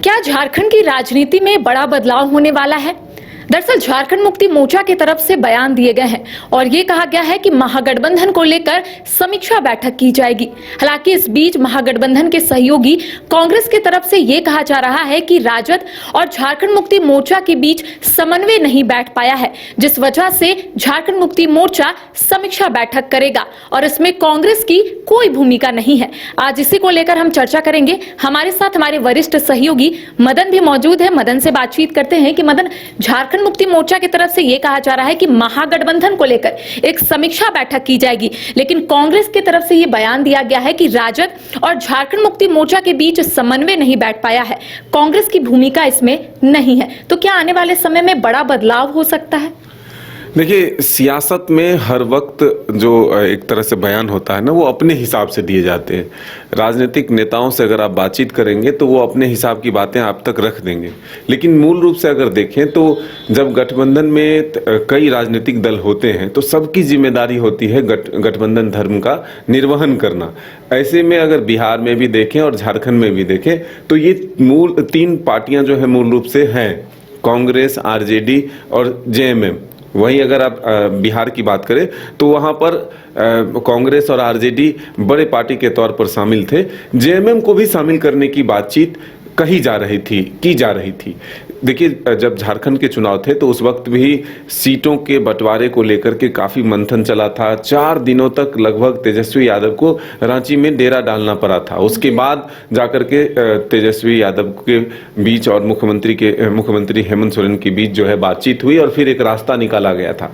क्या झारखंड की राजनीति में बड़ा बदलाव होने वाला है? दरअसल झारखंड मुक्ति मोर्चा की तरफ से बयान दिए गए हैं और ये कहा गया है कि महागठबंधन को लेकर समीक्षा बैठक की जाएगी। हालांकि इस बीच महागठबंधन के सहयोगी कांग्रेस की तरफ से ये कहा जा रहा है कि राजद और झारखंड मुक्ति मोर्चा के बीच समन्वय नहीं बैठ पाया है, जिस वजह से झारखंड मुक्ति मोर्चा समीक्षा बैठक करेगा और इसमें कांग्रेस की कोई भूमिका नहीं है। आज इसी को लेकर हम चर्चा करेंगे। हमारे साथ हमारे वरिष्ठ सहयोगी मदन भी मौजूद है। मदन से बातचीत करते हैं कि मदन, झारखंड मुक्ति मोर्चा की तरफ से यह कहा जा रहा है कि महागठबंधन को लेकर एक समीक्षा बैठक की जाएगी, लेकिन कांग्रेस की तरफ से यह बयान दिया गया है कि राजद और झारखंड मुक्ति मोर्चा के बीच समन्वय नहीं बैठ पाया है, कांग्रेस की भूमिका इसमें नहीं है। तो क्या आने वाले समय में बड़ा बदलाव हो सकता है? देखिए, सियासत में हर वक्त जो एक तरह से बयान होता है ना, वो अपने हिसाब से दिए जाते हैं। राजनीतिक नेताओं से अगर आप बातचीत करेंगे तो वो अपने हिसाब की बातें आप तक रख देंगे, लेकिन मूल रूप से अगर देखें तो जब गठबंधन में कई राजनीतिक दल होते हैं तो सबकी जिम्मेदारी होती है गठबंधन धर्म का निर्वहन करना। ऐसे में अगर बिहार में भी देखें और झारखंड में भी देखें तो ये मूल तीन पार्टियां जो है मूल रूप से हैं, कांग्रेस, आरजेडी और जेएमएम। वहीं अगर आप बिहार की बात करें तो वहाँ पर कांग्रेस और आरजेडी बड़े पार्टी के तौर पर शामिल थे। जेएमएम को भी शामिल करने की बातचीत की जा रही थी। देखिए, जब झारखंड के चुनाव थे तो उस वक्त भी सीटों के बंटवारे को लेकर के काफ़ी मंथन चला था। 4 दिनों तक लगभग तेजस्वी यादव को रांची में डेरा डालना पड़ा था। उसके बाद जाकर के तेजस्वी यादव के बीच और मुख्यमंत्री हेमंत सोरेन के बीच जो है बातचीत हुई और फिर एक रास्ता निकाला गया था।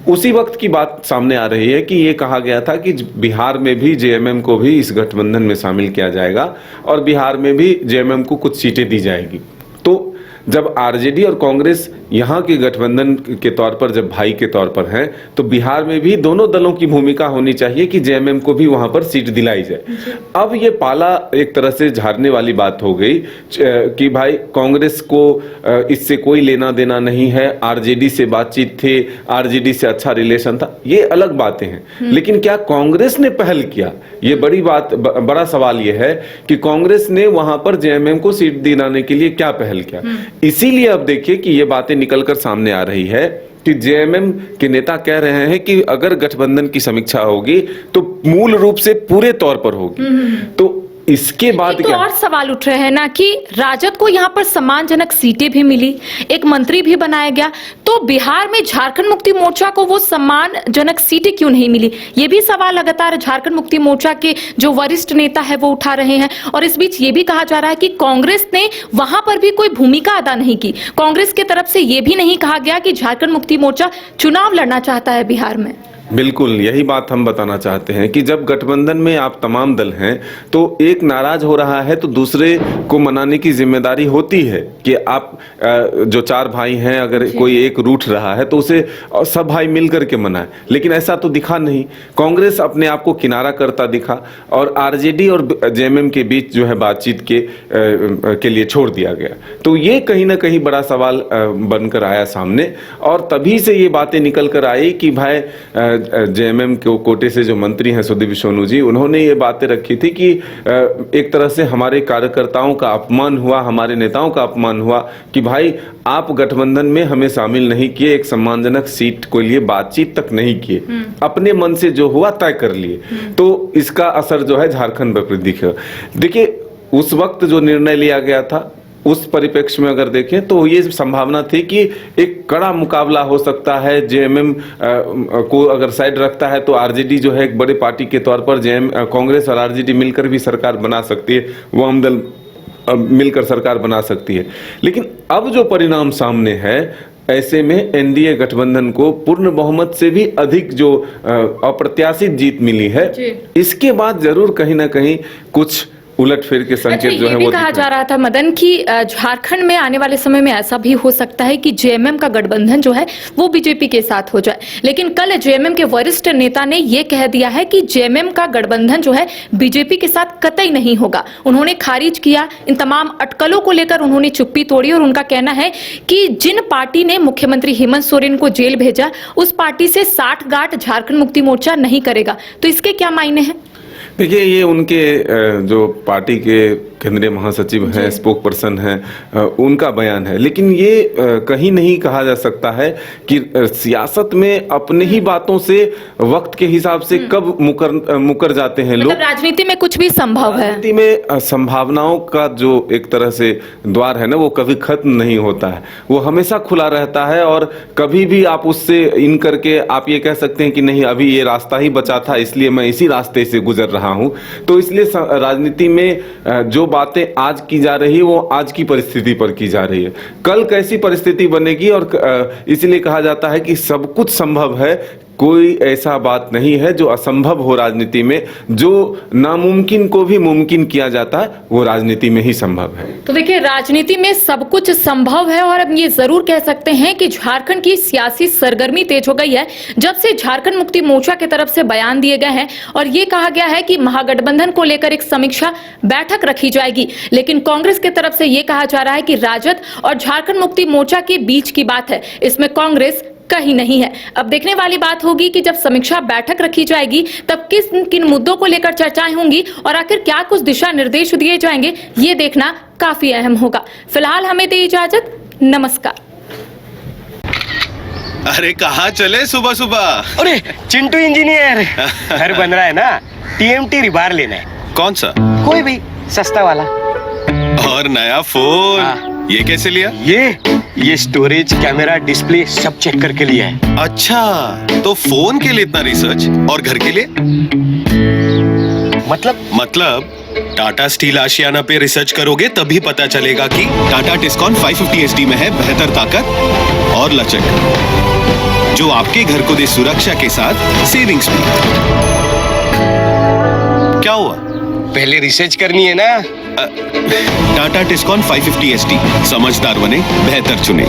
उसी वक्त की बात सामने आ रही है कि ये कहा गया था कि बिहार में भी जेएमएम को भी इस गठबंधन में शामिल किया जाएगा और बिहार में भी जेएमएम को कुछ सीटें दी जाएगी। तो जब आरजेडी और कांग्रेस यहाँ के गठबंधन के तौर पर जब भाई के तौर पर हैं, तो बिहार में भी दोनों दलों की भूमिका होनी चाहिए कि जेएमएम को भी वहाँ पर सीट दिलाई जाए। अब ये पाला एक तरह से झाड़ने वाली बात हो गई कि भाई कांग्रेस को इससे कोई लेना देना नहीं है, आरजेडी से बातचीत थी, आरजेडी से अच्छा रिलेशन था, ये अलग बातें हैं। लेकिन क्या कांग्रेस ने पहल किया? ये बड़ा सवाल ये है कि कांग्रेस ने वहां पर जेएमएम को सीट दिलाने के लिए क्या पहल किया। इसीलिए अब देखिए कि ये बातें निकलकर सामने आ रही है कि जेएमएम के नेता कह रहे हैं कि अगर गठबंधन की समीक्षा होगी तो मूल रूप से पूरे तौर पर होगी। तो इसके बाद तो और सवाल उठ रहे हैं ना कि राजद को यहाँ पर सम्मानजनक सीटें भी मिली, एक मंत्री भी बनाया गया, तो बिहार में झारखंड मुक्ति मोर्चा को वो सम्मानजनक सीटें क्यों नहीं मिली? ये भी सवाल लगातार झारखंड मुक्ति मोर्चा के जो वरिष्ठ नेता है वो उठा रहे हैं। और इस बीच ये भी कहा जा रहा है कि कांग्रेस ने वहां पर भी कोई भूमिका अदा नहीं की। कांग्रेस की तरफ से ये भी नहीं कहा गया कि झारखंड मुक्ति मोर्चा चुनाव लड़ना चाहता है बिहार में। बिल्कुल यही बात हम बताना चाहते हैं कि जब गठबंधन में आप तमाम दल हैं तो एक नाराज हो रहा है तो दूसरे को मनाने की जिम्मेदारी होती है कि आप जो 4 भाई हैं, अगर कोई एक रूठ रहा है तो उसे सब भाई मिल करके मनाए। लेकिन ऐसा तो दिखा नहीं। कांग्रेस अपने आप को किनारा करता दिखा और आरजेडी और जेएमएम के बीच जो है बातचीत के लिए छोड़ दिया गया। तो ये कहीं ना कहीं बड़ा सवाल बनकर आया सामने और तभी से ये बातें निकल कर आई कि भाई जेएमएम के कोटे से जो मंत्री हैं सुदीप सोनू जी, उन्होंने ये बातें रखी थी कि एक तरह से हमारे कार्यकर्ताओं का अपमान हुआ, हमारे नेताओं का अपमान हुआ कि भाई आप गठबंधन में हमें शामिल नहीं किए, एक सम्मानजनक सीट के लिए बातचीत तक नहीं किए, अपने मन से जो हुआ तय कर लिए। तो इसका असर जो है झारखंड पर दिखा। देखिए, उस वक्त जो निर्णय लिया गया था उस परिप्रेक्ष्य में अगर देखें तो ये संभावना थी कि एक कड़ा मुकाबला हो सकता है। जेएमएम को अगर साइड रखता है तो आरजेडी जो है एक बड़े पार्टी के तौर पर कांग्रेस और आरजेडी मिलकर भी सरकार बना सकती है, वाम दल मिलकर सरकार बना सकती है। लेकिन अब जो परिणाम सामने है, ऐसे में एनडीए गठबंधन को पूर्ण बहुमत से भी अधिक जो अप्रत्याशित जीत मिली है, इसके बाद जरूर कहीं ना कहीं कुछ उलटफेर के संकेत जो है वो कहा जा रहा था मदन कि झारखंड में आने वाले समय में ऐसा भी हो सकता है कि जेएमएम का गठबंधन जो है वो बीजेपी के साथ हो जाए। लेकिन कल जेएमएम के वरिष्ठ नेता ने ये कह दिया है कि जेएमएम का गठबंधन जो है बीजेपी के साथ कतई नहीं होगा। उन्होंने खारिज किया, इन तमाम अटकलों को लेकर उन्होंने चुप्पी तोड़ी और उनका कहना है कि जिन पार्टी ने मुख्यमंत्री हेमंत सोरेन को जेल भेजा उस पार्टी से साठगांठ झारखंड मुक्ति मोर्चा नहीं करेगा। तो इसके क्या मायने हैं? देखिए, ये उनके जो पार्टी के केंद्रीय महासचिव हैं, स्पोक पर्सन हैं, उनका बयान है। लेकिन ये कहीं नहीं कहा जा सकता है कि सियासत में अपने ही बातों से वक्त के हिसाब से कब मुकर जाते हैं लोग। मतलब राजनीति में कुछ भी संभव है। राजनीति में संभावनाओं का जो एक तरह से द्वार है ना, वो कभी खत्म नहीं होता है, वो हमेशा खुला रहता है। और कभी भी आप उससे इन करके आप ये कह सकते हैं कि नहीं, अभी ये रास्ता ही बचा था, इसलिए मैं इसी रास्ते से गुजर रहा हूं। तो इसलिए राजनीति में जो बातें आज की जा रही है वो आज की परिस्थिति पर की जा रही है। कल कैसी परिस्थिति बनेगी, और इसलिए कहा जाता है कि सब कुछ संभव है, कोई ऐसा बात नहीं है जो असंभव हो राजनीति में। जो नामुमकिन को भी मुमकिन किया जाता है वो राजनीति में ही संभव है। तो देखिए, राजनीति में सब कुछ संभव है। और अब ये जरूर कह सकते हैं कि झारखंड की सियासी सरगर्मी तेज हो गई है जब से झारखंड मुक्ति मोर्चा की तरफ से बयान दिए गए हैं और ये कहा गया है कि महागठबंधन को लेकर एक समीक्षा बैठक रखी जाएगी। लेकिन कांग्रेस की तरफ से ये कहा जा रहा है कि राजद और झारखंड मुक्ति मोर्चा के बीच की बात है, इसमें कांग्रेस कहीं नहीं है। अब देखने वाली बात होगी कि जब समीक्षा बैठक रखी जाएगी तब किस किन मुद्दों को लेकर चर्चाएं होंगी और आखिर क्या कुछ दिशा निर्देश दिए जाएंगे, ये देखना काफी अहम होगा। फिलहाल हमें दे इजाजत, नमस्कार। अरे कहाँ चले सुबह सुबह? अरे चिंटू इंजीनियर, घर बन रहा है ना, टीएमटी रिबार लेना है। कौन सा? कोई भी सस्ता वाला। और नया फोन? हाँ। ये कैसे लिया? ये स्टोरेज, कैमरा, डिस्प्ले सब चेक करके लिया है। अच्छा, तो फोन के लिए इतना रिसर्च और घर के लिए? मतलब टाटा स्टील आशियाना पे रिसर्च करोगे तभी पता चलेगा कि टाटा टिस्कॉन 550 SD में है बेहतर ताकत और लचक, जो आपके घर को दे सुरक्षा के साथ सेविंग्स भी। क्या हुआ? पहले रिसर्च करनी है ना। टाटा टिस्कॉन 550 SD, समझदार बने, बेहतर चुने।